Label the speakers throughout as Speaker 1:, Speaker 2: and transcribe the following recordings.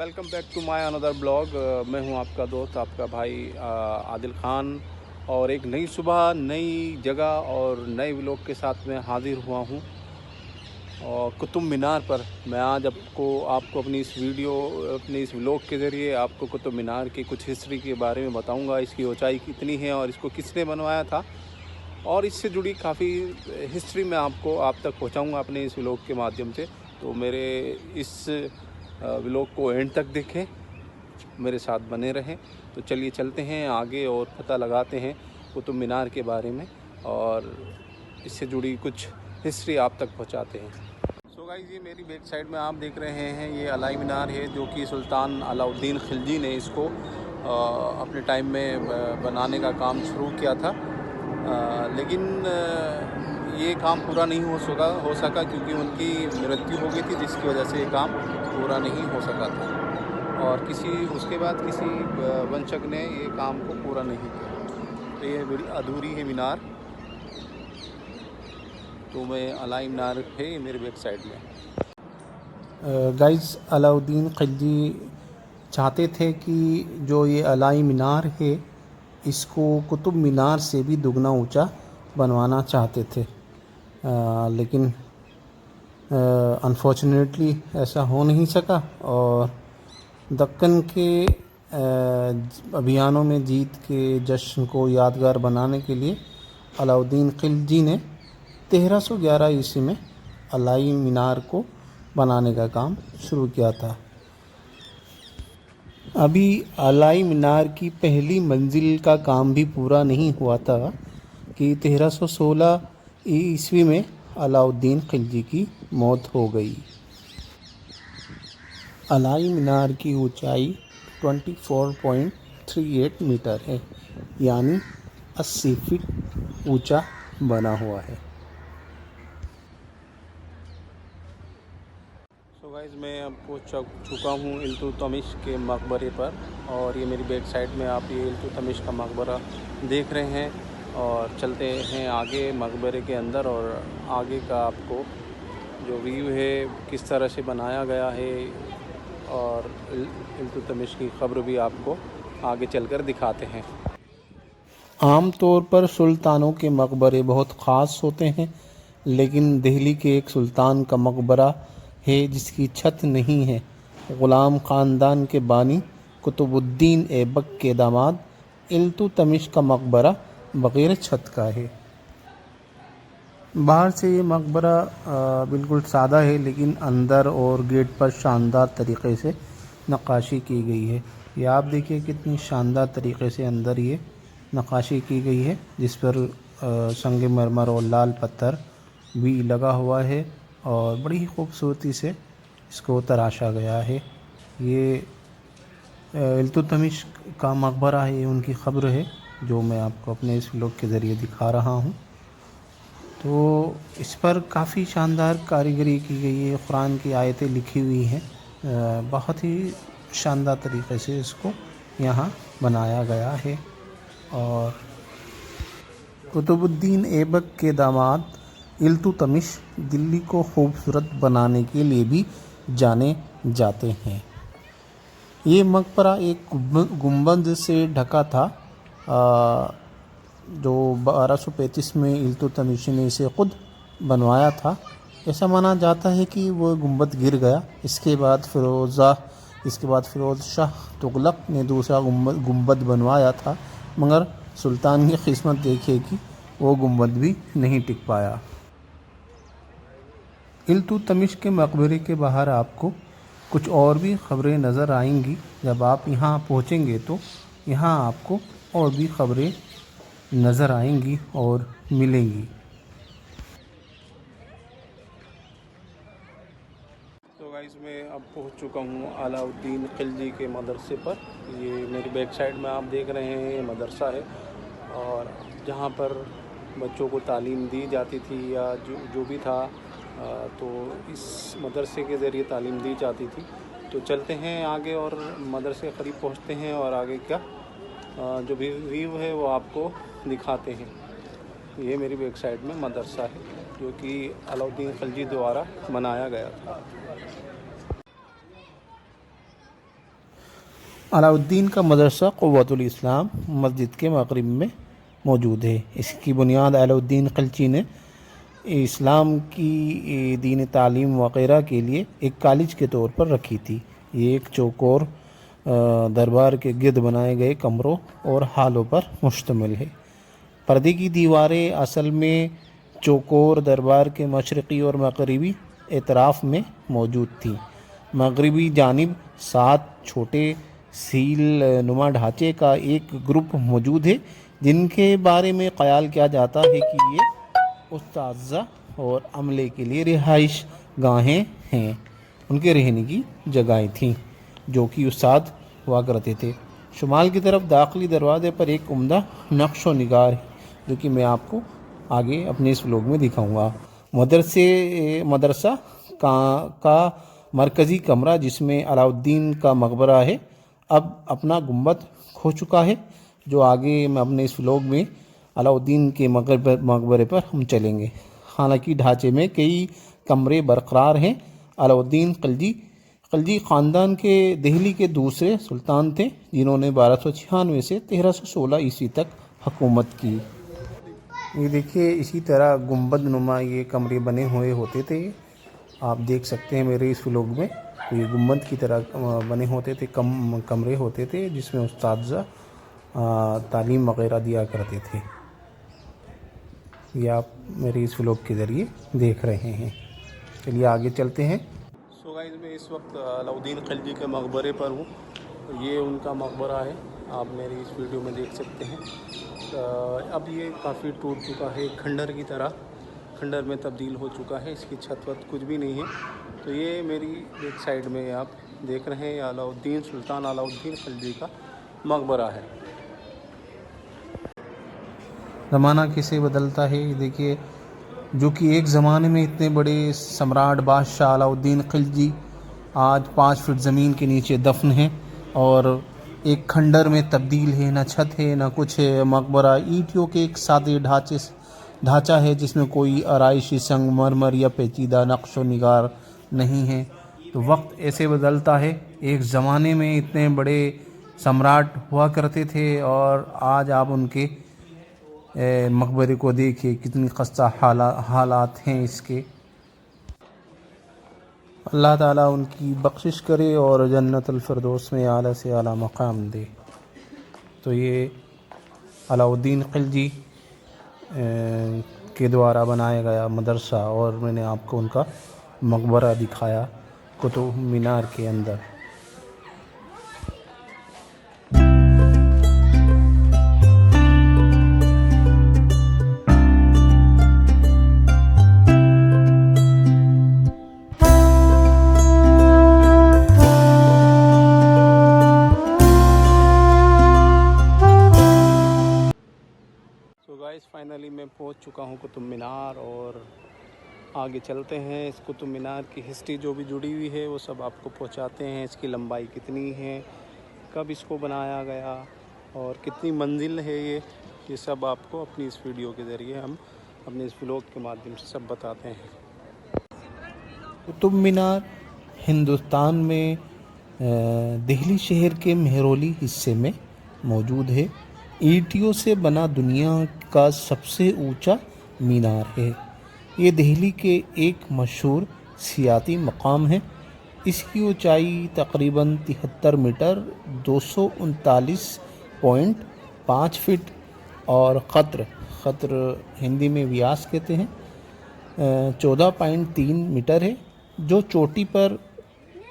Speaker 1: Welcome back to my another blog. मैं हूं आपका दोस्त, आपका भाई आदिल ख़ान, और एक नई सुबह, नई जगह और नए व्लॉग के साथ मैं हाज़िर हुआ हूं। और कुतुब मीनार पर मैं आज आपको अपनी इस व्लॉग के ज़रिए आपको कुतुब मीनार की कुछ हिस्ट्री के बारे में बताऊंगा। इसकी ऊंचाई कितनी है और इसको किसने बनवाया था, और इससे जुड़ी काफ़ी हिस्ट्री मैं आप तक पहुंचाऊंगा अपने इस व्लॉग के माध्यम से। तो मेरे इस व्लॉग को एंड तक देखें, मेरे साथ बने रहें। तो चलिए चलते हैं आगे और पता लगाते हैं कुतुब मीनार के बारे में और इससे जुड़ी कुछ हिस्ट्री आप तक पहुंचाते हैं। सो गाइस, ये मेरी बैक साइड में आप देख रहे हैं, ये अलाई मीनार है जो कि सुल्तान अलाउद्दीन खिलजी ने इसको अपने टाइम में बनाने का काम शुरू किया था। लेकिन ये काम पूरा नहीं हो सका क्योंकि उनकी मृत्यु हो गई थी, जिसकी वजह से ये काम पूरा नहीं हो सका था और उसके बाद किसी वंशक ने ये काम को पूरा नहीं किया। तो ये अधूरी है मीनार। तो मैं अलाई मीनार है मेरे बैक साइड में।
Speaker 2: गाइस, अलाउद्दीन खिलजी चाहते थे कि जो ये अलाई मीनार है इसको कुतुब मीनार से भी दुगना ऊंचा बनवाना चाहते थे, लेकिन अनफॉर्चुनेटली ऐसा हो नहीं सका। और दक्कन के अभियानों में जीत के जश्न को यादगार बनाने के लिए अलाउद्दीन खिलजी ने 1311 ईस्वी में अलाई मीनार को बनाने का काम शुरू किया था। अभी अलाई मीनार की पहली मंजिल का काम भी पूरा नहीं हुआ था कि 1316 ईस्वी में अलाउद्दीन खिलजी की मौत हो गई। अलाई मीनार की ऊंचाई 24.38 मीटर है, यानी 80 फीट ऊंचा बना हुआ है।
Speaker 1: सो गाइस, मैं अब पहुंच चुका हूँ इल्तुतमिश के मकबरे पर, और ये मेरी बैक साइड में आप ये इल्तुतमिश का मकबरा देख रहे हैं। और चलते हैं आगे मकबरे के अंदर, और आगे का आपको जो व्यू है किस तरह से बनाया गया है और इल्तुतमिश की ख़ब्र भी आपको आगे चलकर दिखाते हैं।
Speaker 2: आम तौर पर सुल्तानों के मकबरे बहुत ख़ास होते हैं, लेकिन दिल्ली के एक सुल्तान का मकबरा है जिसकी छत नहीं है। ग़ुलाम ख़ानदान के बानी कुतुबुद्दीन ऐबक के दामाद इल्तुतमिश का मकबरा बग़ैर छत का है। बाहर से ये मकबरा बिल्कुल सादा है, लेकिन अंदर और गेट पर शानदार तरीक़े से नक्काशी की गई है। ये आप देखिए कितनी शानदार तरीक़े से अंदर ये नक्काशी की गई है, जिस पर संगमरमर और लाल पत्थर भी लगा हुआ है और बड़ी ही खूबसूरती से इसको तराशा गया है। ये इल्तुतमिश का मकबरा है, ये उनकी ख़ब्र है जो मैं आपको अपने इस व्लॉग के ज़रिए दिखा रहा हूँ। तो इस पर काफ़ी शानदार कारीगरी की गई है, कुरान की आयतें लिखी हुई हैं। बहुत ही शानदार तरीक़े से इसको यहाँ बनाया गया है। और कुतुबुद्दीन ऐबक के दामाद इल्तुतमिश दिल्ली को खूबसूरत बनाने के लिए भी जाने जाते हैं। ये मकबरा एक गुंबद से ढका था, जो 1235 में इल्तुतमिश ने इसे खुद बनवाया था। ऐसा माना जाता है कि वो गुंबद गिर गया। इसके बाद फ़िरोज़ शाह तुगलक ने दूसरा गुंबद बनवाया था, मगर सुल्तान की किस्मत देखिए कि वो गुंबद भी नहीं टिक पाया। इल्तुतमिश के मकबरे के बाहर आपको कुछ और भी ख़बरें नज़र आएंगी। जब आप यहाँ पहुँचेंगे तो यहाँ आपको और भी ख़बरें नज़र आएंगी और मिलेंगी।
Speaker 1: तो गाइस, मैं अब पहुंच चुका हूं अलाउद्दीन खिलजी के मदरसे पर। ये मेरी बैक साइड में आप देख रहे हैं, ये मदरसा है और जहां पर बच्चों को तालीम दी जाती थी या जो भी था, तो इस मदरसे के ज़रिए तालीम दी जाती थी। तो चलते हैं आगे और मदरसे के करीब पहुँचते हैं और आगे का जो भी व्यू है वो आपको दिखाते हैं। ये मेरी बैक साइड में मदरसा है जो कि अलाउद्दीन खिलजी द्वारा बनाया गया था।
Speaker 2: अलाउद्दीन का मदरसा क़ुव्वतुल इस्लाम मस्जिद के मग़रिब में मौजूद है। इसकी बुनियाद अलाउद्दीन खिलजी ने इस्लाम की दीन तालीम वग़ैरह के लिए एक कॉलेज के तौर पर रखी थी। ये एक चौकोर दरबार के गिर्द बनाए गए कमरों और हालों पर मुश्तमिल है। पर्दे की दीवारें असल में चौकोर दरबार के मशरक़ी और मग़रिबी एतराफ़ में मौजूद थी। मग़रिबी जानिब 7 छोटे सील नुमा ढांचे का एक ग्रुप मौजूद है, जिनके बारे में ख़याल किया जाता है कि ये उस्ताज़ा और अमले के लिए रिहाइश गाहें हैं। उनके रहने की जगहें थीं जो कि उस्ताद हुआ करते थे। शुमाल की तरफ दाखिली दरवाज़े पर एक उम्दा नक्श व निगार है, जो कि मैं आपको आगे अपने इस व्लॉग में दिखाऊंगा। मदरसा का मरकज़ी कमरा, जिसमें अलाउद्दीन का मकबरा है, अब अपना गुंबद खो चुका है। जो आगे मैं अपने इस व्लॉग में अलाउद्दीन के मकबरे पर हम चलेंगे। हालांकि ढांचे में कई कमरे बरकरार हैं। अलाउद्दीन खिलजी ख़ानदान के दिल्ली के दूसरे सुल्तान थे, जिन्होंने 1296 से 1316 ईस्वी तक हुकूमत की। ये देखिए, इसी तरह गुंबद नुमा ये कमरे बने हुए होते थे। आप देख सकते हैं मेरे इस व्लॉग में, तो ये गुंबद की तरह बने होते थे, कमरे होते थे, जिसमें उस्ताज़ा तालीम वग़ैरह दिया करते थे। ये आप मेरे इस व्लॉग के ज़रिए देख रहे हैं। चलिए आगे चलते हैं।
Speaker 1: सो गाइस, मैं इस वक्त अलाउद्दीन खिलजी के मकबरे पर हूँ। ये उनका मकबरा है, आप मेरी इस वीडियो में देख सकते हैं। अब ये काफ़ी टूट चुका है, खंडर की तरह खंडर में तब्दील हो चुका है। इसकी छत वत कुछ भी नहीं है। तो ये मेरी एक साइड में आप देख रहे हैं, अलाउद्दीन सुल्तान अलाउद्दीन खिलजी का मकबरा है।
Speaker 2: ज़माना कैसे बदलता है, ये देखिए। जो कि एक ज़माने में इतने बड़े सम्राट बादशाह अलाउद्दीन खिलजी आज 5 फीट ज़मीन के नीचे दफन हैं और एक खंडर में तब्दील है। ना छत है ना कुछ है। मकबरा ईंटों के एक सादे ढांचा है, जिसमें कोई आराइशी संगमरमर या पेचीदा नक्श व निगार नहीं है। तो वक्त ऐसे बदलता है। एक ज़माने में इतने बड़े सम्राट हुआ करते थे और आज आप उनके मकबरे को देखिए, कितनी खस्ता हालात हैं इसके। अल्लाह ताला उनकी बख्शिश करे और जन्नतुल फिरदौस में आला से आला मकाम दे। तो ये अलाउद्दीन खिलजी के द्वारा बनाया गया मदरसा, और मैंने आपको उनका मकबरा दिखाया कुतुब मीनार के अंदर।
Speaker 1: फाइनली मैं पहुंच चुका हूं कुतुब मीनार, और आगे चलते हैं। इस कुतुब मीनार की हिस्ट्री जो भी जुड़ी हुई है वो सब आपको पहुंचाते हैं। इसकी लंबाई कितनी है, कब इसको बनाया गया और कितनी मंजिल है, ये सब आपको अपनी इस वीडियो के ज़रिए हम अपने इस व्लॉग के माध्यम से सब बताते हैं।
Speaker 2: कुतुब मीनार हिंदुस्तान में दिल्ली शहर के मेहरौली हिस्से में मौजूद है। ईंटों से बना दुनिया का सबसे ऊंचा मीनार है। ये दिल्ली के एक मशहूर सियाती मकाम है। इसकी ऊंचाई तकरीबन 73 मीटर 239.5 फीट और क़द्र हिंदी में व्यास कहते हैं 14.3 मीटर है, जो चोटी पर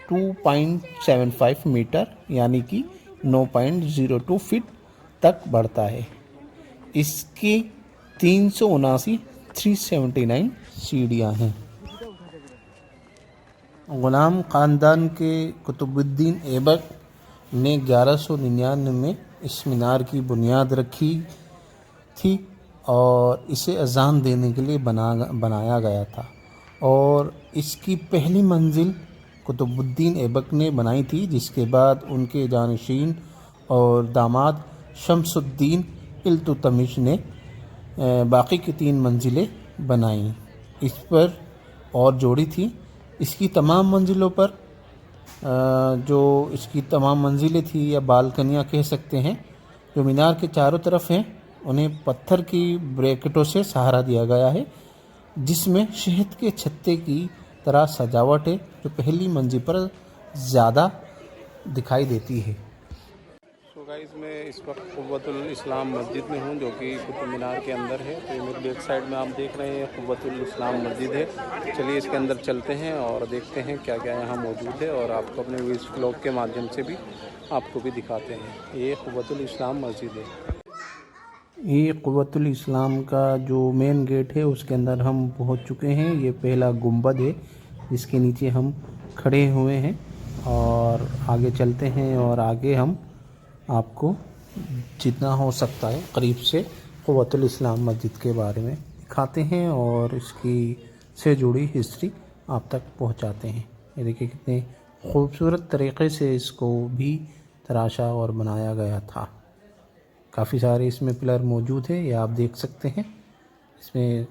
Speaker 2: 2.75 मीटर यानी कि 9.02 फीट तक बढ़ता है। इसके 379 सीढ़ियाँ हैं। ग़ुलाम ख़ानदान के कुतुबुद्दीन ऐबक ने 1199 में इस मीनार की बुनियाद रखी थी और इसे अज़ान देने के लिए बनाया गया था, और इसकी पहली मंजिल कुतुबुद्दीन ऐबक ने बनाई थी, जिसके बाद उनके जानशीन और दामाद शमसुद्दीन इल्तुतमिश ने बाकी की 3 मंजिलें बनाईं। इस पर और जोड़ी थी। इसकी तमाम मंजिलों पर जो इसकी तमाम मंजिलें थी या बालकनियाँ कह सकते हैं, जो मीनार के चारों तरफ हैं, उन्हें पत्थर की ब्रैकेटों से सहारा दिया गया है, जिसमें शहद के छत्ते की तरह सजावट है, जो पहली मंजिल पर ज़्यादा दिखाई देती है।
Speaker 1: तो गाइस मैं इस वक्त क़ुव्वतुल इस्लाम मस्जिद में हूँ, जो कि कुतुब मीनार के अंदर है। तो ये मेरे बैक साइड में आप देख रहे हैं क़ुव्वतुल इस्लाम मस्जिद है। चलिए इसके अंदर चलते हैं और देखते हैं क्या क्या यहाँ मौजूद है, और आपको अपने इस व्लॉग के माध्यम से भी आपको भी दिखाते हैं। ये क़ुव्वतुल इस्लाम मस्जिद है।
Speaker 2: ये क़ुव्वतुल इस्लाम का जो मेन गेट है उसके अंदर हम पहुंच चुके हैं। ये पहला गुंबद है जिसके नीचे हम खड़े हुए हैं, और आगे चलते हैं और आगे हम आपको जितना हो सकता है करीब से क़ुव्वतुल इस्लाम मस्जिद के बारे में दिखाते हैं और इसकी से जुड़ी हिस्ट्री आप तक पहुंचाते हैं। ये देखिए कितने खूबसूरत तरीक़े से इसको भी तराशा और बनाया गया था। काफ़ी सारे इसमें पिलर मौजूद है, ये आप देख सकते हैं। इसमें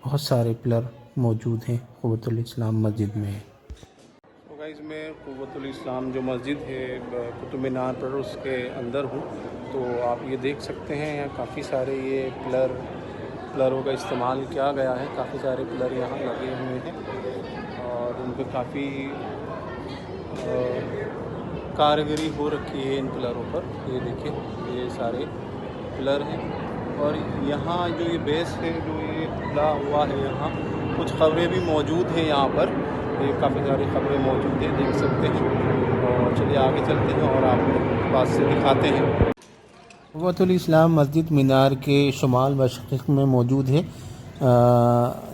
Speaker 2: बहुत सारे पिलर मौजूद हैं क़ुव्वतुल इस्लाम मस्जिद में।
Speaker 1: तो गाइस मैं क़ुव्वतुल इस्लाम जो मस्जिद है कुतुब मीनार पर, उसके अंदर हूँ। तो आप ये देख सकते हैं यहाँ काफ़ी सारे ये पिलरों का इस्तेमाल किया गया है। काफ़ी सारे पिलर यहाँ लगे हुए हैं और उन पर काफ़ी कारीगरी हो रखी है इन पिलरों पर। ये देखिए ये सारे पिलर हैं, और यहाँ जो ये बेस है जो ये खुला हुआ है, यहाँ कुछ ख़बरें भी मौजूद हैं। यहाँ पर ये काफ़ी सारी ख़बरें मौजूद हैं, देख सकते हैं। और चलिए आगे चलते हैं और आपको पास से दिखाते हैं।
Speaker 2: क़ुव्वतुल इस्लाम मस्जिद मीनार के शुमाल मशरिक़ में मौजूद है,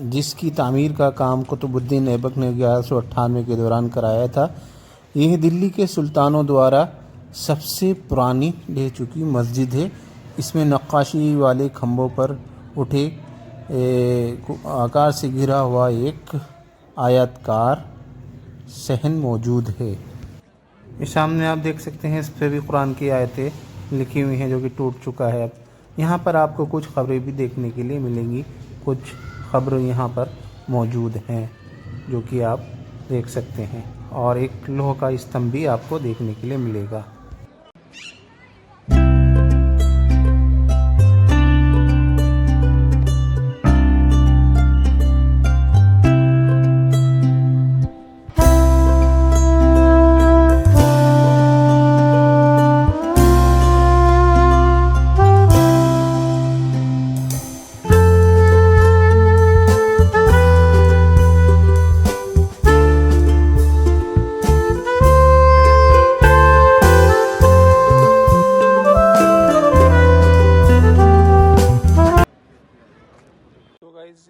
Speaker 2: जिसकी तामीर का काम कुतुबुद्दीन ऐबक ने 1198 के दौरान कराया था। यह दिल्ली के सुल्तानों द्वारा सबसे पुरानी रह चुकी मस्जिद है। इसमें नक्काशी वाले खंभों पर उठे आकार से घिरा हुआ एक आयताकार सहन मौजूद है। इस सामने आप देख सकते हैं, इस पर भी कुरान की आयतें लिखी हुई हैं, जो कि टूट चुका है अब। यहाँ पर आपको कुछ ख़बरें भी देखने के लिए मिलेंगी। कुछ ख़बरें यहाँ पर मौजूद हैं जो कि आप देख सकते हैं, और एक लोह का स्तंभ भी आपको देखने के लिए मिलेगा।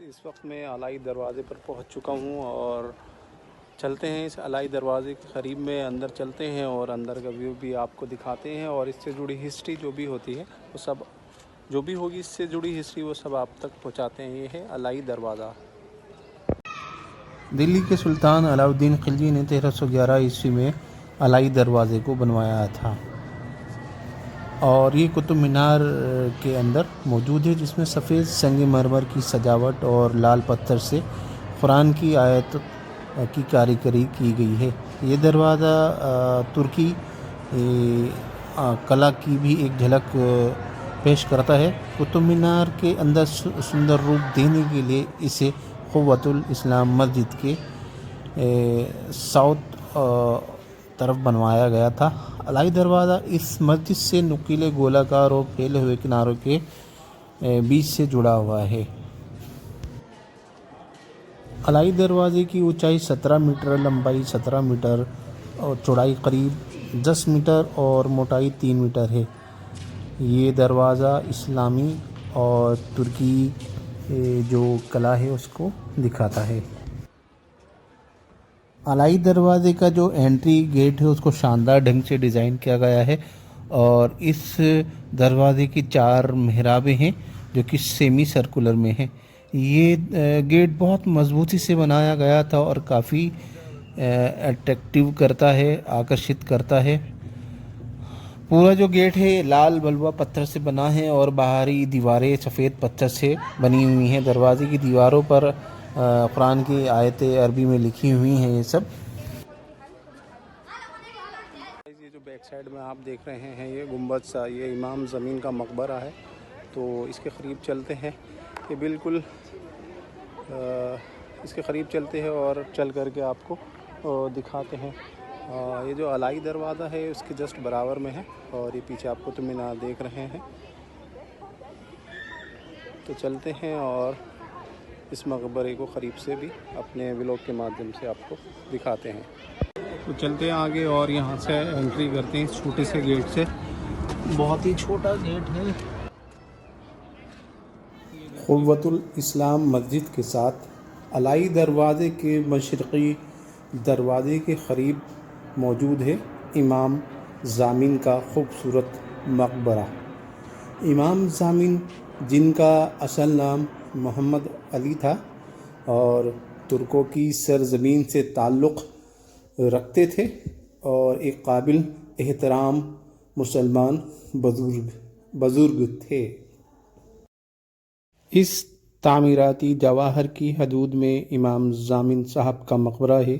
Speaker 1: इस वक्त मैं अलाई दरवाज़े पर पहुंच चुका हूं, और चलते हैं इस अलाई दरवाज़े के करीब में अंदर चलते हैं और अंदर का व्यू भी आपको दिखाते हैं, और इससे जुड़ी हिस्ट्री जो भी होती है वो सब जो भी होगी इससे जुड़ी हिस्ट्री वो सब आप तक पहुंचाते हैं। ये है अलाई दरवाज़ा।
Speaker 2: दिल्ली के सुल्तान अलाउद्दीन खिलजी ने 1311 ईस्वी में अलाई दरवाज़े को बनवाया था, और ये कुतुब मीनार के अंदर मौजूद है, जिसमें सफ़ेद संगमरमर की सजावट और लाल पत्थर से कुरान की आयत की कारीगरी की गई है। ये दरवाज़ा तुर्की कला की भी एक झलक पेश करता है। कुतुब मीनार के अंदर सुंदर रूप देने के लिए इसे क़ुव्वतुल इस्लाम मस्जिद के साउथ तरफ बनवाया गया था। अलाई दरवाज़ा इस मस्जिद से नुकीले गोलाकार और फैले हुए किनारों के बीच से जुड़ा हुआ है। अलाई दरवाज़े की ऊंचाई 17 मीटर, लंबाई 17 मीटर और चौड़ाई करीब 10 मीटर और मोटाई 3 मीटर है। ये दरवाज़ा इस्लामी और तुर्की जो कला है उसको दिखाता है। अलाई दरवाज़े का जो एंट्री गेट है उसको शानदार ढंग से डिज़ाइन किया गया है, और इस दरवाज़े की 4 मेहराबें हैं जो कि सेमी सर्कुलर में हैं। ये गेट बहुत मजबूती से बनाया गया था और काफ़ी अट्रैक्टिव करता है, आकर्षित करता है। पूरा जो गेट है लाल बलुआ पत्थर से बना है और बाहरी दीवारें सफ़ेद पत्थर से बनी हुई हैं। दरवाजे की दीवारों पर कुरान की आयतें अरबी में लिखी हुई हैं। ये सब
Speaker 1: साइड में आप देख रहे हैं ये गुंबद सा, ये इमाम ज़मीन का मकबरा है। तो इसके करीब चलते हैं, ये बिल्कुल इसके करीब चलते हैं और चल कर के आपको दिखाते हैं। ये जो अलाई दरवाज़ा है उसके जस्ट बराबर में है और ये पीछे आप कुतुब मीनार देख रहे हैं। तो चलते हैं और इस मकबरे को क़रीब से भी अपने व्लॉग के माध्यम से आपको दिखाते हैं। तो चलते हैं आगे और यहाँ से एंट्री करते हैं इस छोटे से गेट से। बहुत ही छोटा गेट है।
Speaker 2: क़ुव्वतुल इस्लाम मस्जिद के साथ अलाई दरवाज़े के मशरक़ी दरवाज़े के क़रीब मौजूद है इमाम ज़ामिन का ख़ूबसूरत मकबरा। इमाम ज़ामिन, जिनका असल नाम मोहम्मद अली था और तुर्कों की सरज़मीन से ताल्लुक़ रखते थे और एक काबिल एहतराम मुसलमान बुज़ुर्ग थे। इस तामीराती जवाहर की हदूद में इमाम ज़ामिन साहब का मकबरा है,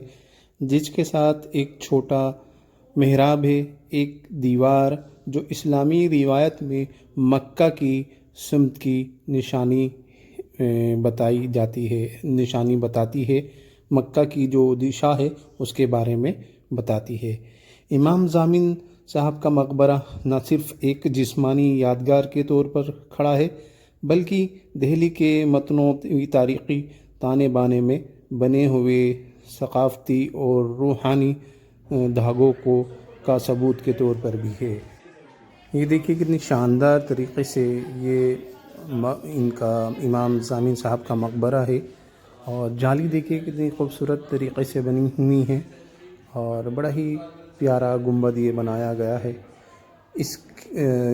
Speaker 2: जिसके साथ एक छोटा मेहराब है, एक दीवार जो इस्लामी रिवायत में मक्का की सिमत की निशानी बताती है, मक्का की जो दिशा है उसके बारे में बताती है। इमाम ज़ामिन साहब का मकबरा न सिर्फ़ एक जिस्मानी यादगार के तौर पर खड़ा है, बल्कि दिल्ली के मतनूई तारीख़ी ताने बाने में बने हुए सक़ाफ़ती और रूहानी धागों का सबूत के तौर पर भी है। ये देखिए कितनी शानदार तरीक़े से ये इनका इमाम ज़ामिन साहब का मकबरा है और जाली देखिए कितनी खूबसूरत तरीक़े से बनी हुई है और बड़ा ही प्यारा गुंबद ये बनाया गया है। इस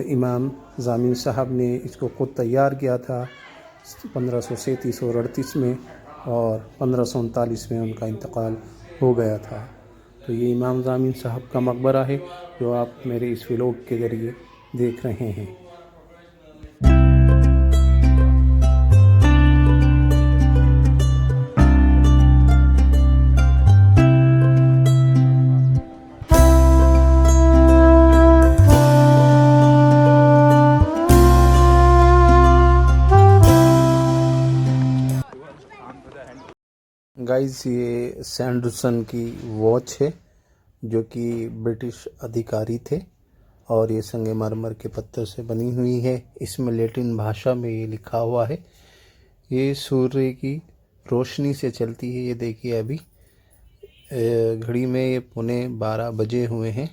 Speaker 2: इमाम ज़ामिन साहब ने इसको ख़ुद तैयार किया था 1537 और 38 में और 1539 में उनका इंतकाल हो गया था। तो ये इमाम ज़ामिन साहब का मकबरा है जो आप मेरे इस व्लॉग के ज़रिए देख रहे हैं। गाइस, ये सैंडरसन की वॉच है जो कि ब्रिटिश अधिकारी थे और ये संगमरमर के पत्थर से बनी हुई है। इसमें लैटिन भाषा में ये लिखा हुआ है। ये सूर्य की रोशनी से चलती है। ये देखिए अभी घड़ी में ये 11:15 बजे हुए हैं।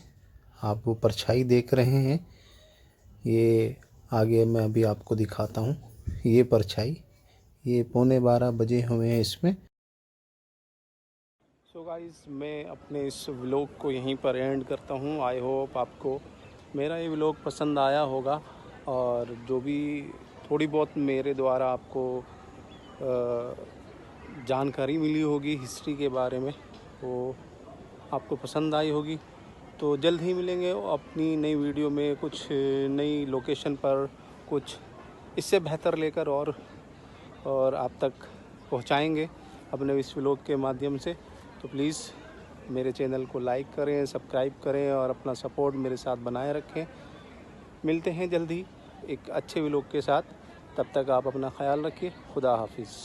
Speaker 2: आप वो परछाई देख रहे हैं, ये आगे मैं अभी आपको दिखाता हूँ। ये परछाई, ये 11:15 बजे हुए हैं इसमें।
Speaker 1: सो गाइस, मैं अपने इस व्लॉग को यहीं पर एंड करता हूँ। आई होप आपको मेरा ये व्लॉग पसंद आया होगा और जो भी थोड़ी बहुत मेरे द्वारा आपको जानकारी मिली होगी हिस्ट्री के बारे में, वो आपको पसंद आई होगी। तो जल्द ही मिलेंगे अपनी नई वीडियो में, कुछ नई लोकेशन पर कुछ इससे बेहतर लेकर और आप तक पहुंचाएंगे अपने इस व्लॉग के माध्यम से। तो प्लीज़ मेरे चैनल को लाइक करें, सब्सक्राइब करें और अपना सपोर्ट मेरे साथ बनाए रखें। मिलते हैं जल्द ही एक अच्छे व्लॉग के साथ। तब तक आप अपना ख्याल रखिए। खुदा हाफिज़।